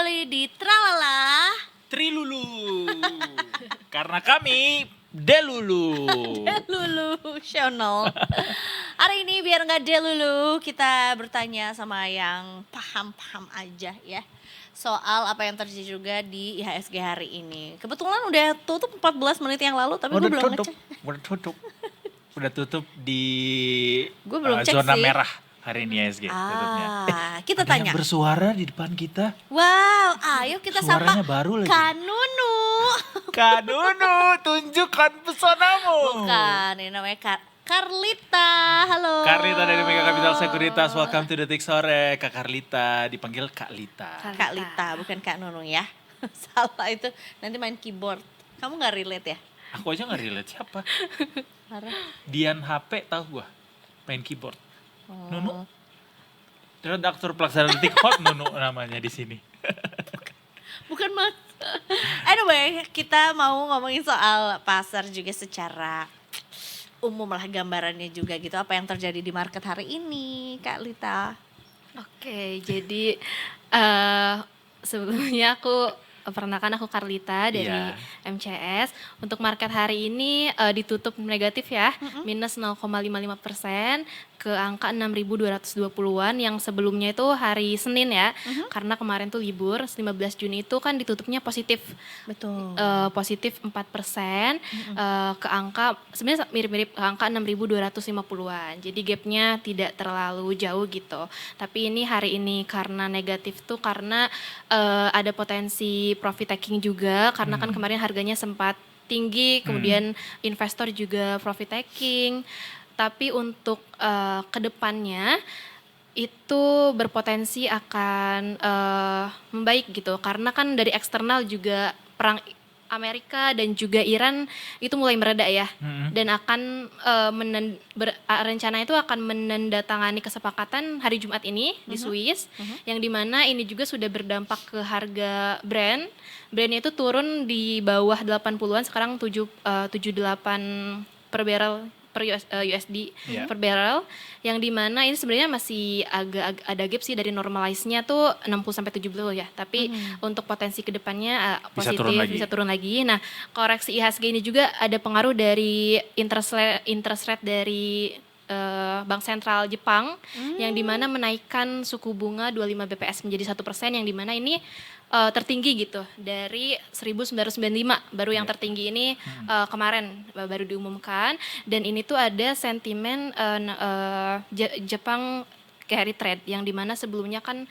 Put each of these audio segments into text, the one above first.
kembali di Tralala Trilulu. Karena kami Delulu. Delulu Channel. Hari ini biar nggak delulu, kita bertanya sama yang paham-paham aja ya. Soal apa yang terjadi juga di IHSG hari ini. Kebetulan udah tutup 14 menit yang lalu, tapi gue belum ngecek. Udah tutup di Gue belum cek zona sih. merah hari ini IHSG tutupnya. Kita Ada tanya. yang bersuara di depan kita. Wow, ayo kita Suaranya sapa baru lagi. Kanunu. Kak Nunu, tunjukkan pesonamu. Bukan, ini namanya Carlita. Halo. Carlita dari Mega Capital Sekuritas, welcome to Detik Sore. Kak Carlita, dipanggil Kak Lita. Kak Lita, bukan Kak Nunung ya. Salah itu, nanti main keyboard. Kamu gak relate ya? Aku aja gak relate siapa. Parah. Dian HP tahu gua, main keyboard. Oh. Nunu, redaktur pelaksana Detik Hot Nunu namanya di sini. Bukan mas. Anyway, kita mau ngomongin soal pasar juga secara umum lah, gambarannya juga gitu. Apa yang terjadi di market hari ini, Kak Lita? Oke, jadi sebelumnya perkenalkan aku Carlita dari Iya. MCS. Untuk market hari ini ditutup negatif ya, minus 0,55% ke angka 6.220-an yang sebelumnya itu hari Senin ya. Karena kemarin tuh libur, 15 Juni itu kan ditutupnya positif. Betul. Positif 4%, ke angka sebenarnya mirip-mirip ke angka 6.250-an. Jadi gapnya tidak terlalu jauh gitu. Tapi ini hari ini karena negatif tuh karena ada potensi profit taking juga, karena kan kemarin harganya sempat tinggi, kemudian investor juga profit taking. Tapi untuk kedepannya itu berpotensi akan membaik gitu, karena kan dari eksternal juga perang Amerika dan juga Iran itu mulai mereda ya, dan akan rencana itu akan menandatangani kesepakatan hari Jumat ini di Swiss, yang dimana ini juga sudah berdampak ke harga Brentnya itu turun di bawah 80-an, sekarang 78 per barrel per USD per barrel, yang dimana ini sebenarnya masih agak ada gap sih dari normalize-nya tuh 60-70 ya, tapi untuk potensi kedepannya positif bisa turun lagi. Nah, koreksi IHSG ini juga ada pengaruh dari interest rate dari Bank Sentral Jepang, yang dimana menaikkan suku bunga 25 BPS menjadi 1%, yang dimana ini tertinggi gitu dari 1995, baru yang tertinggi ini kemarin baru diumumkan. Dan ini tuh ada sentimen Jepang carry trade, yang dimana sebelumnya kan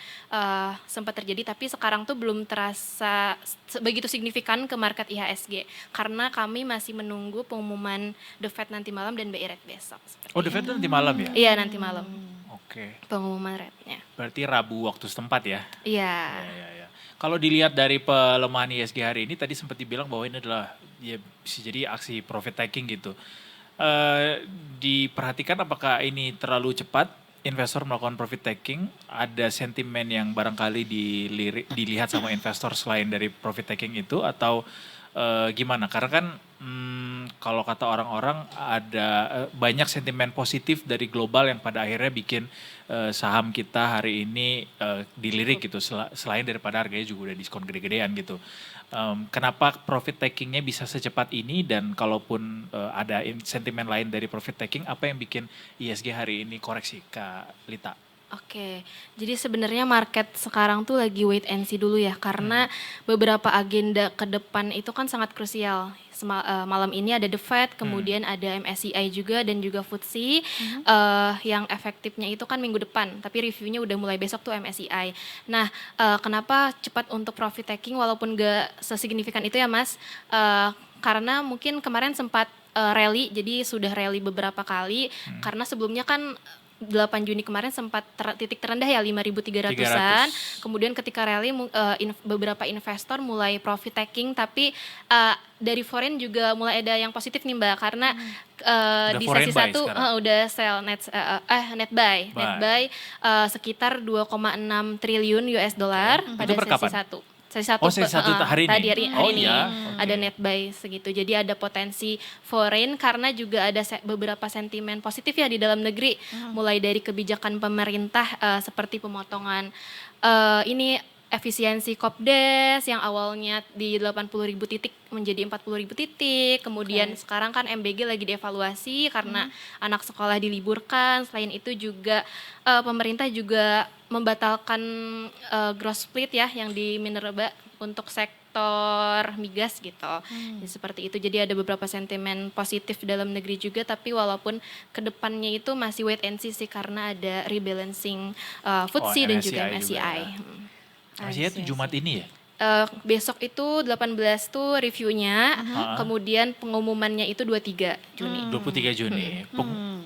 sempat terjadi, tapi sekarang tuh belum terasa begitu signifikan ke market IHSG, karena kami masih menunggu pengumuman The Fed nanti malam dan BI rate besok. Oh, The Fed nanti malam ya? Iya, nanti malam. Oke. Pengumuman rate-nya. Berarti Rabu waktu setempat ya? Iya. Ya. Kalau dilihat dari pelemahan IHSG hari ini, tadi sempat dibilang bahwa ini adalah ya bisa jadi aksi profit taking gitu. Diperhatikan apakah ini terlalu cepat investor melakukan profit taking? Ada sentimen yang barangkali dilihat sama investor selain dari profit taking itu, atau gimana? Karena kan kalau kata orang-orang ada banyak sentimen positif dari global yang pada akhirnya bikin saham kita hari ini dilirik gitu, selain daripada harganya juga udah diskon gede-gedean gitu. Kenapa profit takingnya bisa secepat ini, dan kalaupun ada sentimen lain dari profit taking, apa yang bikin IHSG hari ini koreksi, Kak Lita? Oke, jadi sebenarnya market sekarang tuh lagi wait and see dulu ya, karena beberapa agenda ke depan itu kan sangat krusial. Malam ini ada The Fed, kemudian ada MSCI juga, dan juga FTSE yang efektifnya itu kan minggu depan, tapi reviewnya udah mulai besok tuh MSCI. Nah, kenapa cepat untuk profit taking walaupun gak sesignifikan itu ya Mas? Karena mungkin kemarin sempat rally, jadi sudah rally beberapa kali, karena sebelumnya kan 8 Juni kemarin sempat titik terendah ya 5.300-an. Kemudian ketika rally beberapa investor mulai profit taking, tapi dari foreign juga mulai ada yang positif nih Mbak, karena di sesi 1 udah sell net buy sekitar 2,6 triliun US dollar pada sesi 1. Sesi satu hari ini. Ada net buy segitu. Jadi ada potensi foreign, karena juga ada beberapa sentimen positif ya di dalam negeri, mulai dari kebijakan pemerintah seperti pemotongan efisiensi Kopdes yang awalnya di 80.000 titik menjadi 40.000 titik. Kemudian sekarang kan MBG lagi dievaluasi karena anak sekolah diliburkan. Selain itu juga pemerintah juga membatalkan gross split ya yang di Minerba untuk sektor migas gitu. Ya, seperti itu. Jadi ada beberapa sentimen positif dalam negeri juga, tapi walaupun kedepannya itu masih wait and see sih karena ada rebalancing FTSE dan juga MSCI juga MSCI. ya. Maksudnya itu Jumat ini ya? Besok itu 18 tuh reviewnya, kemudian pengumumannya itu 23 Juni. 23 Juni.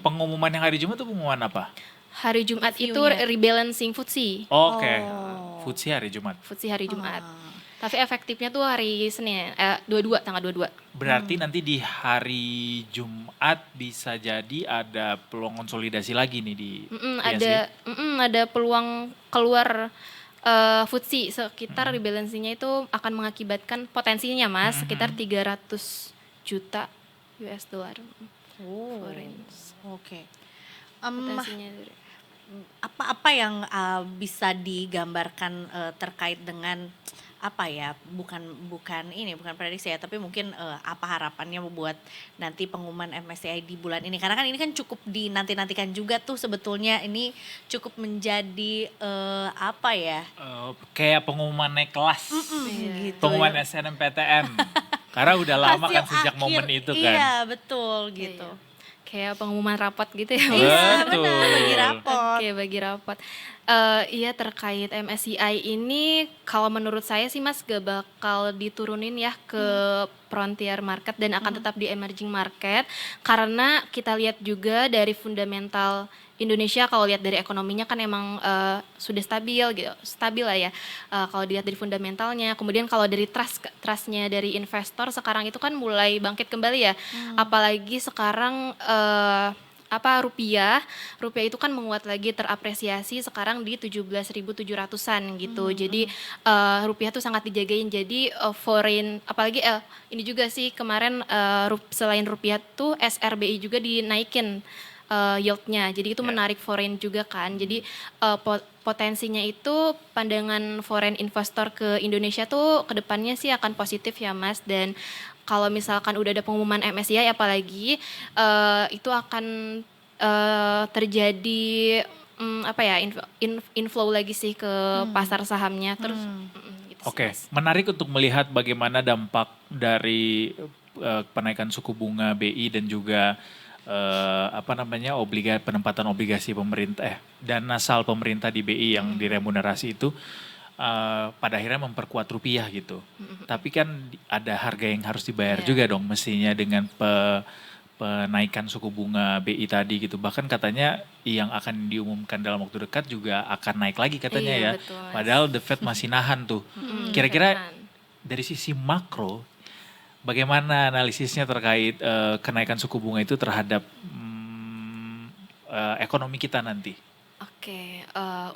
Pengumuman yang hari Jumat itu pengumuman apa? Hari Jumat itu Reviewnya. rebalancing FTSE. Oke. FTSE hari Jumat. FTSE hari Jumat. Tapi efektifnya tuh hari Senin, 22, tanggal 22. Berarti nanti di hari Jumat bisa jadi ada peluang konsolidasi lagi nih di IHSG. Ada peluang keluar FTSE sekitar rebalancingnya itu akan mengakibatkan potensinya Mas sekitar 300 juta US dollar. Foreign. Oke. Potensinya dari- Apa yang bisa digambarkan terkait dengan apa ya, bukan prediksi ya, tapi mungkin apa harapannya buat nanti pengumuman MSCI di bulan ini, karena kan ini kan cukup dinanti-nantikan juga tuh sebetulnya, ini cukup menjadi apa ya, Kayak pengumuman naik kelas. gitu Pengumuman ya. SNMPTN. Karena udah lama kan Hasil sejak akhir, momen itu kan. iya betul gitu. kayak pengumuman rapat gitu ya Mas. Iya Betul. benar, bagi rapot. Oke, bagi rapat. Iya terkait MSCI ini kalau menurut saya sih Mas gak bakal diturunin ya ke frontier market dan akan tetap di emerging market karena kita lihat juga dari fundamental Indonesia, kalau lihat dari ekonominya kan emang sudah stabil lah ya. Kalau dilihat dari fundamentalnya, kemudian kalau dari trustnya dari investor sekarang itu kan mulai bangkit kembali ya. Apalagi sekarang rupiah itu kan menguat lagi, terapresiasi sekarang di 17.700-an gitu. Jadi rupiah tuh sangat dijagain. Jadi foreign, apalagi ini juga sih kemarin selain rupiah tuh SRBI juga dinaikin yieldnya, jadi itu menarik foreign juga kan. Jadi potensinya itu pandangan foreign investor ke Indonesia tuh kedepannya sih akan positif ya Mas. Dan kalau misalkan udah ada pengumuman MSCI apalagi itu akan terjadi inflow lagi sih ke pasar sahamnya terus. Gitu sih, Oke, Mas. menarik untuk melihat bagaimana dampak dari penaikan suku bunga BI dan juga penempatan obligasi pemerintah dana sal pemerintah di BI yang diremunerasi itu pada akhirnya memperkuat rupiah gitu. Tapi kan ada harga yang harus dibayar juga dong mestinya dengan penaikan suku bunga BI tadi gitu. Bahkan katanya yang akan diumumkan dalam waktu dekat juga akan naik lagi katanya Iya, ya. betul, Mas. Padahal the Fed masih nahan tuh. Kira-kira dari sisi makro bagaimana analisisnya terkait kenaikan suku bunga itu terhadap ekonomi kita nanti? Oke,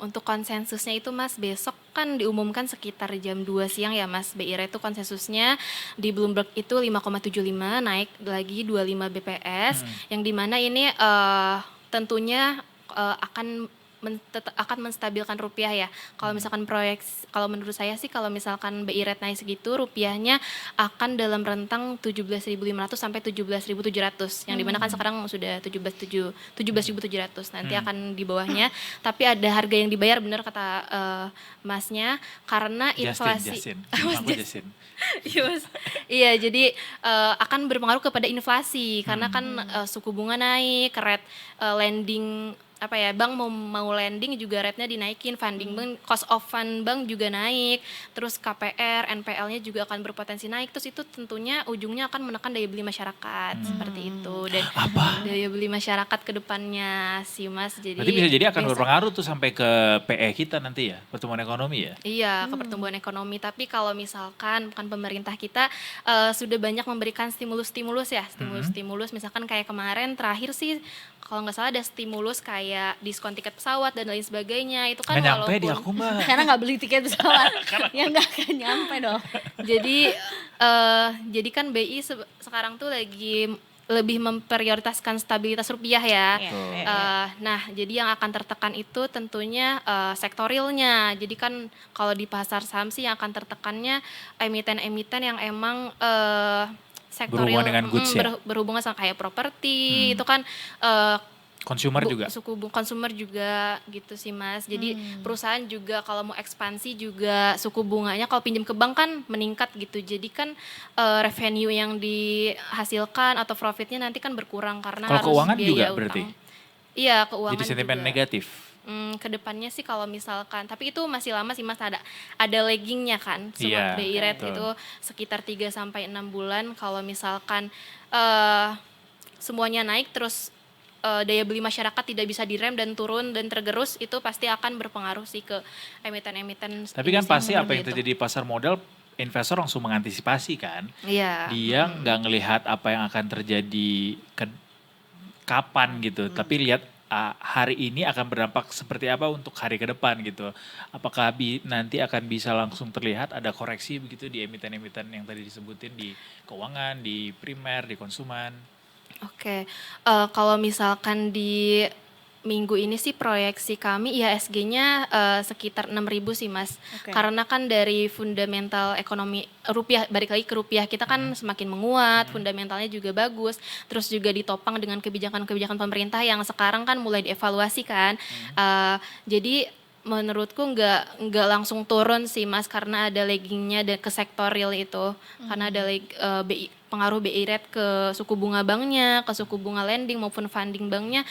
untuk konsensusnya itu Mas besok kan diumumkan sekitar jam 2 siang ya Mas. BI Rate itu konsensusnya di Bloomberg itu 5,75 naik lagi 25 BPS yang dimana ini tentunya akan menstabilkan rupiah ya. Kalau misalkan kalau menurut saya sih kalau misalkan BI Rate naik segitu, rupiahnya akan dalam rentang 17.500 sampai 17.700. Yang dimana kan sekarang sudah 17.700. Nanti akan di bawahnya. Tapi ada harga yang dibayar, benar kata Masnya, karena inflasi. Justin. Aku Justin. Iya Mas. Iya, jadi akan berpengaruh kepada inflasi karena kan suku bunga naik, rate lending bank mau lending juga rate-nya dinaikin, funding bank, cost of fund bank juga naik, terus KPR, NPL-nya juga akan berpotensi naik, terus itu tentunya ujungnya akan menekan daya beli masyarakat seperti itu. Dan daya beli masyarakat ke depannya sih Mas. Jadi Berarti bisa jadi akan berpengaruh tuh sampai ke PE kita nanti ya, pertumbuhan ekonomi ya? Iya, ke pertumbuhan ekonomi. Tapi kalau misalkan pemerintah kita sudah banyak memberikan stimulus-stimulus ya, stimulus misalkan kayak kemarin terakhir sih kalau nggak salah ada stimulus kayak diskon tiket pesawat dan lain sebagainya. Itu kan Nggak nyampe walaupun di aku Mbak. Karena nggak beli tiket pesawat, ya nggak akan nyampe dong. jadi kan BI sekarang tuh lagi lebih memprioritaskan stabilitas rupiah ya. Iya, Betul. iya, iya. Nah, jadi yang akan tertekan itu tentunya sektorilnya. Jadi kan kalau di pasar saham sih yang akan tertekannya emiten-emiten yang emang sektoril Berhubungan dengan goods ya? berhubungan sama kayak properti itu kan Consumer juga. suku bunga konsumer juga gitu sih Mas. Jadi perusahaan juga kalau mau ekspansi juga suku bunganya kalau pinjam ke bank kan meningkat gitu. Jadi kan revenue yang dihasilkan atau profitnya nanti kan berkurang karena Kalau harus keuangan biaya juga utang. berarti? Iya, keuangan Jadi sentimen juga. negatif. Kedepannya sih kalau misalkan, tapi itu masih lama sih Mas, ada laggingnya kan. Iya, BI rate betul. itu sekitar 3 sampai 6 bulan kalau misalkan semuanya naik terus daya beli masyarakat tidak bisa direm dan turun dan tergerus, itu pasti akan berpengaruh sih ke emiten-emiten. Tapi kan ini sih, pasti apa seperti yang itu. terjadi di pasar modal, investor langsung mengantisipasi kan. Iya. Dia nggak ngelihat apa yang akan terjadi kapan gitu, tapi lihat hari ini akan berdampak seperti apa untuk hari ke depan gitu. Apakah nanti akan bisa langsung terlihat ada koreksi begitu di emiten-emiten yang tadi disebutin, di keuangan, di primer, di konsumen. Oke, kalau misalkan di minggu ini sih proyeksi kami IHSG-nya sekitar 6.000 sih Mas. Oke. Karena kan dari fundamental ekonomi rupiah, balik lagi ke rupiah kita kan semakin menguat, fundamentalnya juga bagus. Terus juga ditopang dengan kebijakan-kebijakan pemerintah yang sekarang kan mulai dievaluasi kan. Jadi menurutku nggak langsung turun sih Mas, karena ada laggingnya ke sektoril itu. Karena ada pengaruh BI rate ke suku bunga banknya, ke suku bunga lending maupun funding banknya,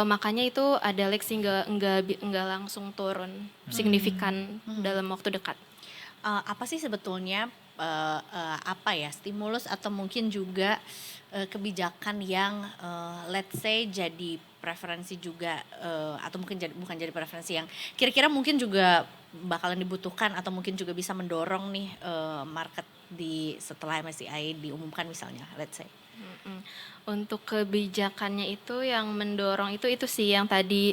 makanya itu ada lag sih nggak langsung turun signifikan dalam waktu dekat. Apa sih sebetulnya apa ya, stimulus atau mungkin juga kebijakan yang let's say jadi preferensi juga atau mungkin bukan jadi preferensi, yang kira-kira mungkin juga bakalan dibutuhkan atau mungkin juga bisa mendorong nih market di setelah MSCI diumumkan misalnya, let's say. Untuk kebijakannya itu yang mendorong itu sih yang tadi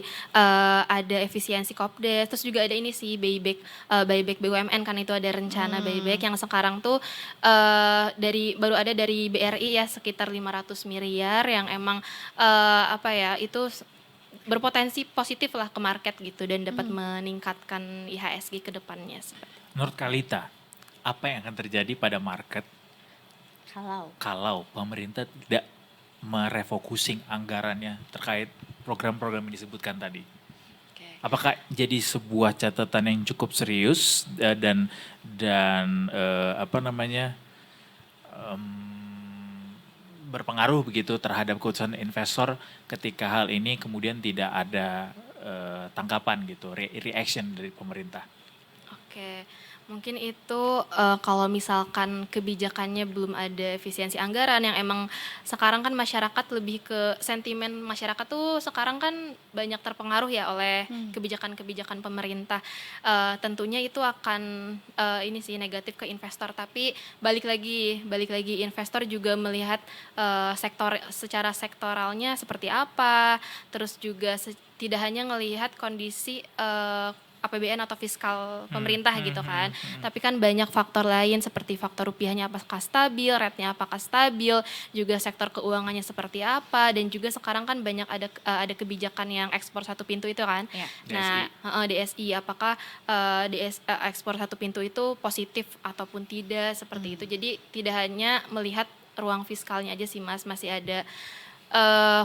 ada efisiensi Kopdes, terus juga ada ini sih buyback BUMN kan, itu ada rencana buyback yang sekarang tuh baru ada dari BRI ya sekitar 500 miliar yang emang itu berpotensi positif lah ke market gitu dan dapat meningkatkan IHSG ke depannya. Menurut Kalita, apa yang akan terjadi pada market kalau pemerintah tidak merefocusing anggarannya terkait program-program yang disebutkan tadi? Oke. Apakah jadi sebuah catatan yang cukup serius dan berpengaruh begitu terhadap keputusan investor ketika hal ini kemudian tidak ada tangkapan gitu, reaction dari pemerintah? Oke, mungkin itu kalau misalkan kebijakannya belum ada efisiensi anggaran yang emang sekarang kan masyarakat lebih ke sentimen masyarakat tuh sekarang kan banyak terpengaruh ya oleh kebijakan-kebijakan pemerintah. Tentunya itu akan ini sih negatif ke investor, tapi balik lagi investor juga melihat secara sektoralnya seperti apa, terus juga tidak hanya ngelihat kondisi APBN atau fiskal pemerintah gitu kan. Tapi kan banyak faktor lain seperti faktor rupiahnya apakah stabil, rate-nya apakah stabil, juga sektor keuangannya seperti apa, dan juga sekarang kan banyak ada kebijakan yang ekspor satu pintu itu kan. Iya. Nah, DSI apakah ekspor satu pintu itu positif ataupun tidak seperti itu. Jadi tidak hanya melihat ruang fiskalnya aja sih Mas, masih ada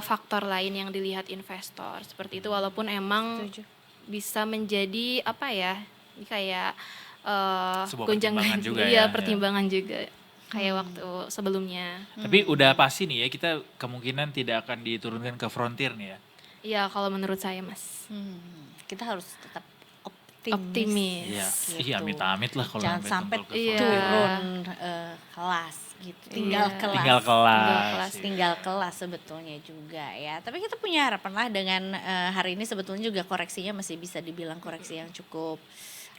faktor lain yang dilihat investor seperti itu, walaupun emang Setuju. bisa menjadi kayak Sebuah pertimbangan juga iya, ya. pertimbangan juga kayak waktu sebelumnya. Tapi udah pasti nih ya, kita kemungkinan tidak akan diturunkan ke frontier nih ya. Iya, kalau menurut saya Mas. Kita harus tetap Optimis. Iya, Gitu. iya amit-amit lah kalau Jangan sampai tumpul ke Iya. frontier. turun kelas gitu. Tinggal Iya. kelas. Tinggal kelas. Tinggal Tinggal kelas sebetulnya juga ya. Tapi kita punya harapan lah dengan hari ini sebetulnya juga koreksinya masih bisa dibilang koreksi yang cukup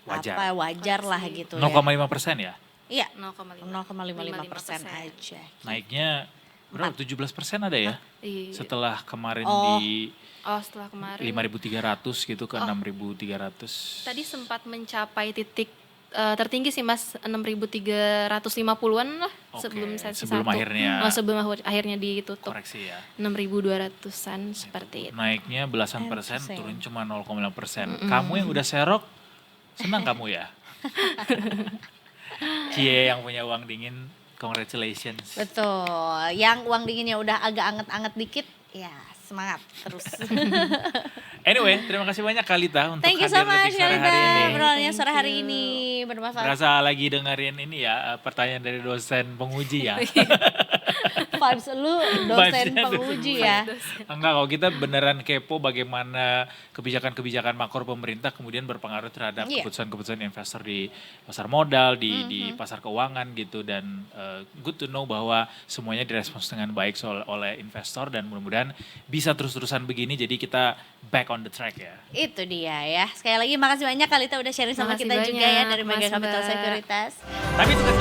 Wajar. wajar lah Koreksi. gitu 0,5% ya. ya. Iya, 0,55% 0,55% aja. Naiknya berapa? 17% ada ya? Iya. Setelah kemarin Oh. di Setelah kemarin 5.300 gitu ke 6.300. tadi sempat mencapai titik tertinggi sih Mas, 6.350-an lah Oke, sebelum sesi sebelum 1. akhirnya- Sebelum akhirnya ditutup. Koreksi ya. 6.200-an seperti itu. Naiknya belasan persen, persen. turun cuma 0,5%. Kamu yang udah serok, senang kamu ya? Cie yang punya uang dingin, congratulations. Betul. Yang uang dinginnya udah agak anget-anget dikit, ya semangat terus. Anyway, terima kasih banyak Kalita untuk Thank you hadir so much di sore Kalita, hari ini. obrolannya Thank sore hari you. ini bermanfaat. Berasa lagi dengerin ini ya, pertanyaan dari dosen penguji ya. Vibes lu dosen Vibes-nya penguji dosen ya. Enggak, kalau kita beneran kepo bagaimana kebijakan-kebijakan makro pemerintah kemudian berpengaruh terhadap Iya. keputusan-keputusan investor di pasar modal, di pasar keuangan gitu. Dan good to know bahwa semuanya direspons dengan baik oleh investor dan mudah-mudahan bisa terus-terusan begini jadi kita back on the track ya. Itu dia ya. Sekali lagi makasih banyak Kalita udah sharing sama Makasih kita juga ya banyak, dari Mega Mas Capital Mbak. Sekuritas. Tapi juga